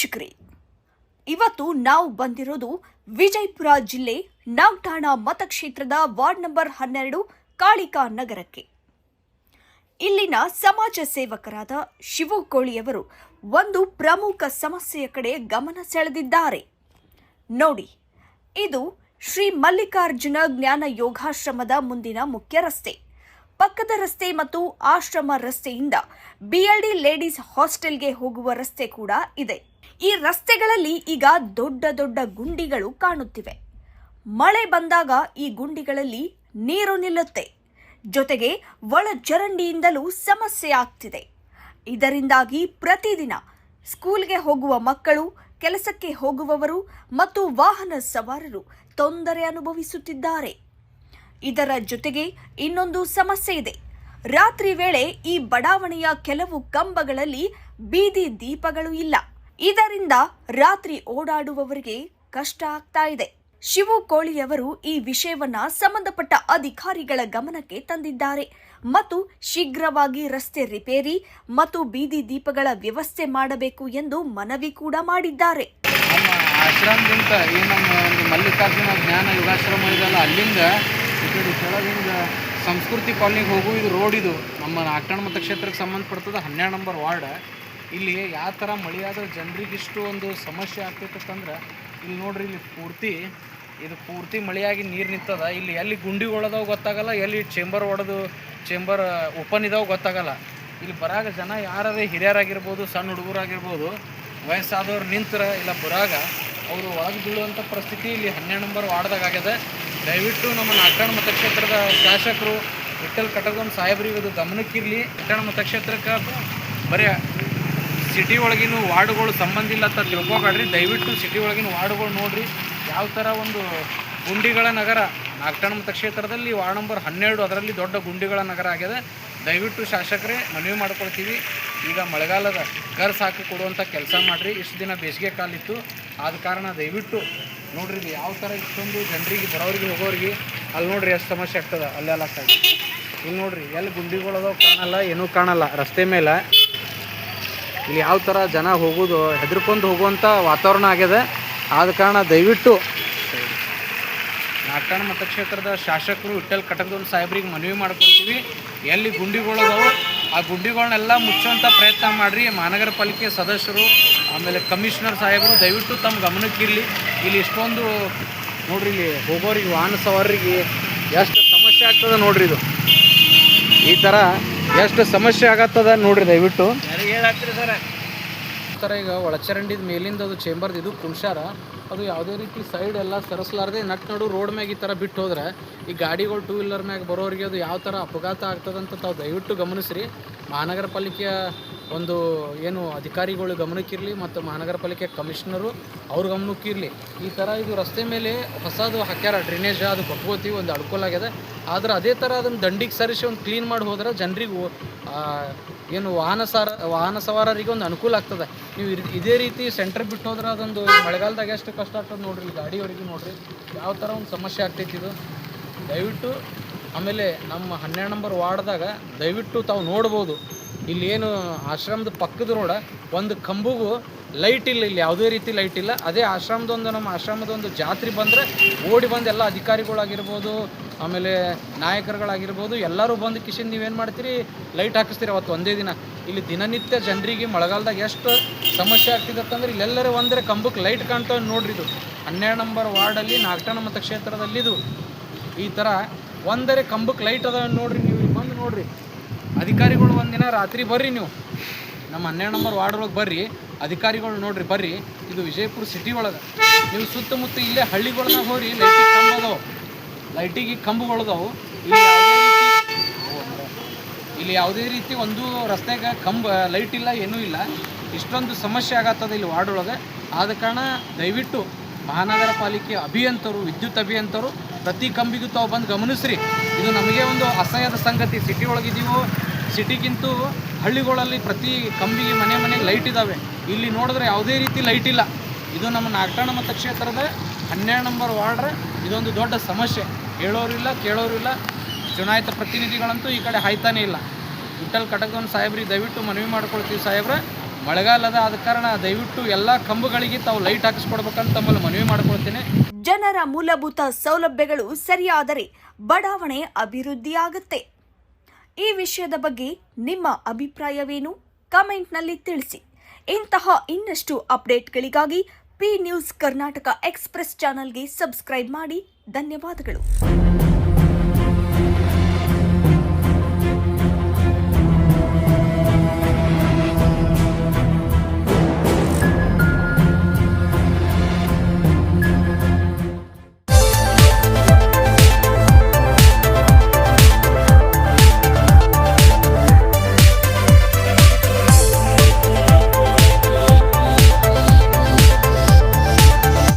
ವೀಕ್ಷಕರೇ, ಇವತ್ತು ನಾವು ಬಂದಿರೋದು ವಿಜಯಪುರ ಜಿಲ್ಲೆ ನಾಗಠಾಣ ಮತಕ್ಷೇತ್ರದ ವಾರ್ಡ್ ನಂಬರ್ 12 ಕಾಳಿಕಾ ನಗರಕ್ಕೆ. ಇಲ್ಲಿನ ಸಮಾಜ ಸೇವಕರಾದ ಶಿವಕೋಳಿಯವರು ಒಂದು ಪ್ರಮುಖ ಸಮಸ್ಯೆಯ ಕಡೆ ಗಮನ ಸೆಳೆದಿದ್ದಾರೆ. ನೋಡಿ, ಇದು ಶ್ರೀ ಮಲ್ಲಿಕಾರ್ಜುನ ಜ್ಞಾನ ಯೋಗಾಶ್ರಮದ ಮುಂದಿನ ಮುಖ್ಯ ರಸ್ತೆ. ಪಕ್ಕದ ರಸ್ತೆ ಮತ್ತು ಆಶ್ರಮ ರಸ್ತೆಯಿಂದ BLD ಲೇಡೀಸ್ ಹಾಸ್ಟೆಲ್ಗೆ ಹೋಗುವ ರಸ್ತೆ ಕೂಡ ಇದೆ. ಈ ರಸ್ತೆಗಳಲ್ಲಿ ಈಗ ದೊಡ್ಡ ದೊಡ್ಡ ಗುಂಡಿಗಳು ಕಾಣುತ್ತಿವೆ. ಮಳೆ ಬಂದಾಗ ಈ ಗುಂಡಿಗಳಲ್ಲಿ ನೀರು ನಿಲ್ಲುತ್ತೆ. ಜೊತೆಗೆ ಒಳ ಚರಂಡಿಯಿಂದಲೂ ಸಮಸ್ಯೆ ಆಗ್ತಿದೆ. ಇದರಿಂದಾಗಿ ಪ್ರತಿದಿನ ಸ್ಕೂಲ್ಗೆ ಹೋಗುವ ಮಕ್ಕಳು, ಕೆಲಸಕ್ಕೆ ಹೋಗುವವರು ಮತ್ತು ವಾಹನ ಸವಾರರು ತೊಂದರೆ ಅನುಭವಿಸುತ್ತಿದ್ದಾರೆ. ಇದರ ಜೊತೆಗೆ ಇನ್ನೊಂದು ಸಮಸ್ಯೆ ಇದೆ. ರಾತ್ರಿ ವೇಳೆ ಈ ಬಡಾವಣೆಯ ಕೆಲವು ಕಂಬಗಳಲ್ಲಿ ಬೀದಿ ದೀಪಗಳು ಇಲ್ಲ. ಇದರಿಂದ ರಾತ್ರಿ ಓಡಾಡುವವರಿಗೆ ಕಷ್ಟ ಆಗ್ತಾ ಇದೆ. ಶಿವಕೋಳಿಯವರು ಈ ವಿಷಯವನ್ನ ಸಂಬಂಧಪಟ್ಟ ಅಧಿಕಾರಿಗಳ ಗಮನಕ್ಕೆ ತಂದಿದ್ದಾರೆ ಮತ್ತು ಶೀಘ್ರವಾಗಿ ರಸ್ತೆ ರಿಪೇರಿ ಮತ್ತು ಬೀದಿ ದೀಪಗಳ ವ್ಯವಸ್ಥೆ ಮಾಡಬೇಕು ಎಂದು ಮನವಿ ಕೂಡ ಮಾಡಿದ್ದಾರೆ. ನಮ್ಮ ಆಶ್ರಮದಿಂದ ಈ ನಮ್ಮ ಒಂದು ಮಲ್ಲಿಕಾರ್ಜುನ ಜ್ಞಾನ ಯೋಗಾಶ್ರಮ ಇದೆಲ್ಲ, ಅಲ್ಲಿಂದ ಈ ಕಡೆ ಕೆಳಗಿಂದ ಸಂಸ್ಕೃತಿ ಕಾಲನಿಗೆ ಹೋಗು ಇದು ರೋಡ್. ಇದು ನಮ್ಮ ನಾಗಠಾಣ ಮತಕ್ಷೇತ್ರಕ್ಕೆ ಸಂಬಂಧಪಡ್ತದೆ 12 ನಂಬರ್ ವಾರ್ಡ್. ಇಲ್ಲಿ ಯಾವ ಥರ ಮಳೆಯಾದ್ರೆ ಜನರಿಗೆ ಇಷ್ಟು ಒಂದು ಸಮಸ್ಯೆ ಆಗ್ತೈತಂದ್ರೆ ಇಲ್ಲಿ ನೋಡ್ರಿ, ಇಲ್ಲಿ ಪೂರ್ತಿ ಮಳೆಯಾಗಿ ನೀರು ನಿಂತದ. ಇಲ್ಲಿ ಎಲ್ಲಿ ಗುಂಡಿಗಳದಾವ ಗೊತ್ತಾಗಲ್ಲ, ಎಲ್ಲಿ ಚೇಂಬರ್ ಓಪನ್ ಇದಾವ ಗೊತ್ತಾಗಲ್ಲ. ಇಲ್ಲಿ ಬರಾಗ ಜನ ಯಾರೇ ಹಿರಿಯರಾಗಿರ್ಬೋದು, ಸಣ್ಣ ಹುಡುಗರಾಗಿರ್ಬೋದು, ವಯಸ್ಸಾದವ್ರು ನಿಂತರ ಇಲ್ಲ ಬರಾಗ ಅವರು ಒಳಗೆ ಬೀಳುವಂಥ ಪರಿಸ್ಥಿತಿ ಇಲ್ಲಿ 12 ನಂಬರ್ ವಾರ್ಡ್ದಾಗ ಆಗ್ಯದ. ದಯವಿಟ್ಟು ನಮ್ಮ ನಾಗಠಾಣ ಮತಕ್ಷೇತ್ರದ ಶಾಸಕರು ವಿಠ್ಠಲ್ ಕಟಗನ್ ಸಾಹೇಬ್ರಿಗೆ ಅದು ಗಮನಕ್ಕಿರಲಿ. ನಾಗಠಾಣ ಮತಕ್ಷೇತ್ರಕ್ಕೆ ಬರೀ ಸಿಟಿ ಒಳಗಿನ ವಾರ್ಡ್ಗಳು ಸಂಬಂಧ ಇಲ್ಲ ಅಂತ ತಿಳ್ಕೊಬೇಡ್ರಿ. ದಯವಿಟ್ಟು ಸಿಟಿ ಒಳಗಿನ ವಾರ್ಡ್ಗಳು ನೋಡಿರಿ ಯಾವ ಥರ ಒಂದು ಗುಂಡಿಗಳ ನಗರ. ನಾಗಠಾಣ ಮತಕ್ಷೇತ್ರದಲ್ಲಿ ವಾರ್ಡ್ ನಂಬರ್ 12 ಅದರಲ್ಲಿ ದೊಡ್ಡ ಗುಂಡಿಗಳ ನಗರ ಆಗಿದೆ. ದಯವಿಟ್ಟು ಶಾಸಕರೇ ಮನವಿ ಮಾಡ್ಕೊಳ್ತೀವಿ, ಈಗ ಮಳೆಗಾಲದ ಗರ್ಸ್ ಹಾಕಿ ಕೊಡುವಂಥ ಕೆಲಸ ಮಾಡಿರಿ. ಇಷ್ಟು ದಿನ ಬೇಸಿಗೆ ಕಾಲಿತ್ತು, ಆದ ಕಾರಣ ದಯವಿಟ್ಟು ನೋಡ್ರಿ ಇದು ಯಾವ ಥರ ಇಷ್ಟೊಂದು ಜನರಿಗೆ ಬರೋರಿಗೆ ಹೋಗೋರಿಗೆ ಅಲ್ಲಿ ನೋಡ್ರಿ ಎಷ್ಟು ಸಮಸ್ಯೆ ಆಗ್ತದೆ. ಅಲ್ಲೆಲ್ಲ ಆಗ್ತದೆ. ಇಲ್ಲಿ ನೋಡ್ರಿ ಎಲ್ಲಿ ಗುಂಡಿಗಳದೋ ಕಾಣಲ್ಲ, ಏನೂ ಕಾಣಲ್ಲ ರಸ್ತೆ ಮೇಲೆ. ಇಲ್ಲಿ ಯಾವ ಥರ ಜನ ಹೋಗೋದು ಹೆದರ್ಕೊಂಡು ಹೋಗುವಂಥ ವಾತಾವರಣ ಆಗಿದೆ. ಆದ ಕಾರಣ ದಯವಿಟ್ಟು ನಾಗಠಾಣ ಮತಕ್ಷೇತ್ರದ ಶಾಸಕರು ವಿಠ್ಠಲ್ ಕಟಗನ್ ಸಾಹೇಬ್ರಿಗೆ ಮನವಿ ಮಾಡ್ಕೊಳ್ತೀವಿ, ಎಲ್ಲಿ ಗುಂಡಿಗಳದಾವು ಆ ಗುಂಡಿಗಳನ್ನೆಲ್ಲ ಮುಚ್ಚುವಂಥ ಪ್ರಯತ್ನ ಮಾಡಿರಿ. ಮಹಾನಗರ ಪಾಲಿಕೆ ಸದಸ್ಯರು ಆಮೇಲೆ ಕಮಿಷನರ್ ಸಾಹೇಬರು ದಯವಿಟ್ಟು ತಮ್ಮ ಗಮನಕ್ಕಿರಲಿ. ಇಲ್ಲಿ ಇಷ್ಟೊಂದು ನೋಡ್ರಿ, ಇಲ್ಲಿ ಹೋಗೋರಿಗೆ ವಾಹನ ಸವಾರರಿಗೆ ಎಷ್ಟು ಸಮಸ್ಯೆ ಆಗ್ತದೆ ನೋಡ್ರಿ. ಇದು ಈ ಥರ ಎಷ್ಟು ಸಮಸ್ಯೆ ಆಗತ್ತದ ನೋಡ್ರಿ. ದಯವಿಟ್ಟು ಹೇಳಾಗ್ತೀರಿ ಸರ್ ಈ ಥರ ಈಗ ಒಳಚರಂಡಿದ ಮೇಲಿಂದ ಅದು ಚೇಂಬರ್ದು ಇದು ಕುಂಶಾರ, ಅದು ಯಾವುದೇ ರೀತಿ ಸೈಡ್ ಎಲ್ಲ ಸರಿಸಲಾರದೆ ನಡು ರೋಡ್ ಮ್ಯಾಗ ಈ ಥರ ಬಿಟ್ಟು ಹೋದ್ರೆ ಈ ಗಾಡಿಗಳು 2 ವೀಲರ್ ಮ್ಯಾಗ ಬರೋರಿಗೆ ಅದು ಯಾವ ಥರ ಅಪಘಾತ ಆಗ್ತದಂತ ತಾವು ದಯವಿಟ್ಟು ಗಮನಿಸ್ರಿ. ಮಹಾನಗರ ಪಾಲಿಕೆಯ ಒಂದು ಏನು ಅಧಿಕಾರಿಗಳು ಗಮನಕ್ಕಿರಲಿ ಮತ್ತು ಮಹಾನಗರ ಪಾಲಿಕೆ ಕಮಿಷನರು ಅವ್ರ ಗಮನಕ್ಕಿರಲಿ. ಈ ಥರ ಇದು ರಸ್ತೆ ಮೇಲೆ ಹೊಸದು ಹಾಕ್ಯಾರ ಡ್ರೈನೇಜ್, ಅದು ಕೊಟ್ಕೋತೀವಿ, ಒಂದು ಅನುಕೂಲ ಆಗಿದೆ. ಆದ್ರೆ ಅದೇ ಥರ ಅದನ್ನು ದಂಡಿಗೆ ಸರಿಸಿ ಒಂದು ಕ್ಲೀನ್ ಮಾಡಿ ಹೋದ್ರೆ ಜನರಿಗೂ ಏನು ವಾಹನ ಸವಾರರಿಗೆ ಒಂದು ಅನುಕೂಲ ಆಗ್ತದೆ. ನೀವು ಇದೇ ರೀತಿ ಸೆಂಟರ್ ಬಿಟ್ಟು ಹೋದ್ರೆ ಅದೊಂದು ಮಳೆಗಾಲದಾಗ ಎಷ್ಟು ಕಷ್ಟ ಆಗ್ತದೆ ನೋಡ್ರಿ. ಗಾಡಿಯವರಿಗೆ ನೋಡ್ರಿ ಯಾವ ಥರ ಒಂದು ಸಮಸ್ಯೆ ಆಗ್ತೈತಿ ಇದು. ದಯವಿಟ್ಟು ಆಮೇಲೆ ನಮ್ಮ 12 ನಂಬರ್ ವಾರ್ಡ್ದಾಗ ದಯವಿಟ್ಟು ತಾವು ನೋಡ್ಬೋದು, ಇಲ್ಲಿ ಏನು ಆಶ್ರಮದ ಪಕ್ಕದ ರೋಡ ಒಂದು ಕಂಬಗೂ ಲೈಟ್ ಇಲ್ಲ, ಇಲ್ಲಿ ಯಾವುದೇ ರೀತಿ ಲೈಟ್ ಇಲ್ಲ. ಅದೇ ನಮ್ಮ ಆಶ್ರಮದ ಜಾತ್ರೆ ಬಂದರೆ ಓಡಿ ಬಂದು ಎಲ್ಲ ಅಧಿಕಾರಿಗಳಾಗಿರ್ಬೋದು, ಆಮೇಲೆ ನಾಯಕರುಗಳಾಗಿರ್ಬೋದು ಎಲ್ಲರೂ ಬಂದು ಕಿಶನ್ ನೀವೇನು ಮಾಡ್ತೀರಿ, ಲೈಟ್ ಹಾಕಿಸ್ತೀರಿ ಅವತ್ತು ಒಂದೇ ದಿನ. ಇಲ್ಲಿ ದಿನನಿತ್ಯ ಜನರಿಗೆ ಮಳೆಗಾಲದಾಗ ಎಷ್ಟು ಸಮಸ್ಯೆ ಆಗ್ತಿದತ್ತಂದ್ರೆ ಇಲ್ಲೆಲ್ಲರೂ ಒಂದರೆ ಕಂಬಕ್ಕೆ ಲೈಟ್ ಕಾಣ್ತಾವೆ ನೋಡ್ರಿ. ಇದು 12 ನಂಬರ್ ವಾರ್ಡಲ್ಲಿ ನಾಗಠಾಣ ಮತಕ್ಷೇತ್ರದಲ್ಲಿದು ಈ ಥರ ಒಂದರೆ ಕಂಬಕ್ಕೆ ಲೈಟ್ ಅದಾವೆ ನೋಡ್ರಿ. ನೀವು ಇಲ್ಲಿ ಬಂದು ನೋಡ್ರಿ. ಅಧಿಕಾರಿಗಳು ಒಂದಿನ ರಾತ್ರಿ ಬರ್ರಿ, ನೀವು ನಮ್ಮ 12 ನಂಬರ್ ವಾರ್ಡ್ ಒಳಗೆ ಬರ್ರಿ, ಅಧಿಕಾರಿಗಳು ನೋಡ್ರಿ ಬರ್ರಿ. ಇದು ವಿಜಯಪುರ ಸಿಟಿ ಒಳಗೆ ನೀವು ಸುತ್ತಮುತ್ತ ಇಲ್ಲೇ ಹಳ್ಳಿಗಳನ್ನ ಹೋರಿ, ಲೈಟಿಗೆ ಕಂಬಗಳದಾವು. ಇಲ್ಲಿ ಯಾವುದೇ ರೀತಿ ಒಂದು ರಸ್ತೆಗೆ ಲೈಟ್ ಇಲ್ಲ, ಏನೂ ಇಲ್ಲ. ಇಷ್ಟೊಂದು ಸಮಸ್ಯೆ ಆಗತ್ತದ ಇಲ್ಲಿ ವಾರ್ಡ್ ಒಳಗೆ. ಆದ ಕಾರಣ ದಯವಿಟ್ಟು ಮಹಾನಗರ ಪಾಲಿಕೆ ಅಭಿಯಂತರು, ವಿದ್ಯುತ್ ಅಭಿಯಂತರು ಪ್ರತಿ ಕಂಬಿಗೂ ತಾವು ಬಂದು ಗಮನಿಸ್ರಿ. ಇದು ನಮಗೆ ಒಂದು ಅಸಹ್ಯದ ಸಂಗತಿ. ಸಿಟಿ ಒಳಗಿದ್ದೀವೋ, ಸಿಟಿಗಿಂತೂ ಹಳ್ಳಿಗಳಲ್ಲಿ ಪ್ರತಿ ಕಂಬಿಗೆ ಮನೆಗೆ ಲೈಟ್ ಇದ್ದಾವೆ. ಇಲ್ಲಿ ನೋಡಿದ್ರೆ ಯಾವುದೇ ರೀತಿ ಲೈಟ್ ಇಲ್ಲ. ಇದು ನಮ್ಮ ನಾಗಠಾಣ ಮತಕ್ಷೇತ್ರದ 12 ನಂಬರ್ ವಾರ್ಡ್ರ ಇದೊಂದು ದೊಡ್ಡ ಸಮಸ್ಯೆ. ಹೇಳೋರು ಇಲ್ಲ, ಕೇಳೋರು ಇಲ್ಲ. ಚುನಾಯಿತ ಪ್ರತಿನಿಧಿಗಳಂತೂ ಈ ಕಡೆ ಹಾಯ್ತಾನೆ ಇಲ್ಲ. ವಿಠ್ಠಲ್ ಕಟಗನ್ ಸಾಹೇಬ್ರಿಗೆ ದಯವಿಟ್ಟು ಮನವಿ ಮಾಡ್ಕೊಳ್ತೀವಿ ಸಾಹೇಬ್ರೆ, ಮಳೆಗಾಲದ ಆದ ಕಾರಣ ದಯವಿಟ್ಟು ಎಲ್ಲ ಕಂಬಗಳಿಗೆ ತಾವು ಲೈಟ್ ಹಾಕಿಸ್ಕೊಡ್ಬೇಕಂತ ತಮ್ಮಲ್ಲಿ ಮನವಿ ಮಾಡ್ಕೊಳ್ತೇನೆ. ಜನರ ಮೂಲಭೂತ ಸೌಲಭ್ಯಗಳು ಸರಿಯಾದರೆ ಬಡಾವಣೆ ಅಭಿವೃದ್ಧಿಯಾಗುತ್ತೆ. ಈ ವಿಷಯದ ಬಗ್ಗೆ ನಿಮ್ಮ ಅಭಿಪ್ರಾಯವೇನು? ಕಮೆಂಟ್ನಲ್ಲಿ ತಿಳಿಸಿ. ಇಂತಹ ಇನ್ನಷ್ಟು ಅಪ್ಡೇಟ್ಗಳಿಗಾಗಿ ಪಿ ನ್ಯೂಸ್ ಕರ್ನಾಟಕ ಎಕ್ಸ್‌ಪ್ರೆಸ್ ಚಾನೆಲ್ಗೆ ಸಬ್ಸ್ಕ್ರೈಬ್ ಮಾಡಿ. ಧನ್ಯವಾದಗಳು.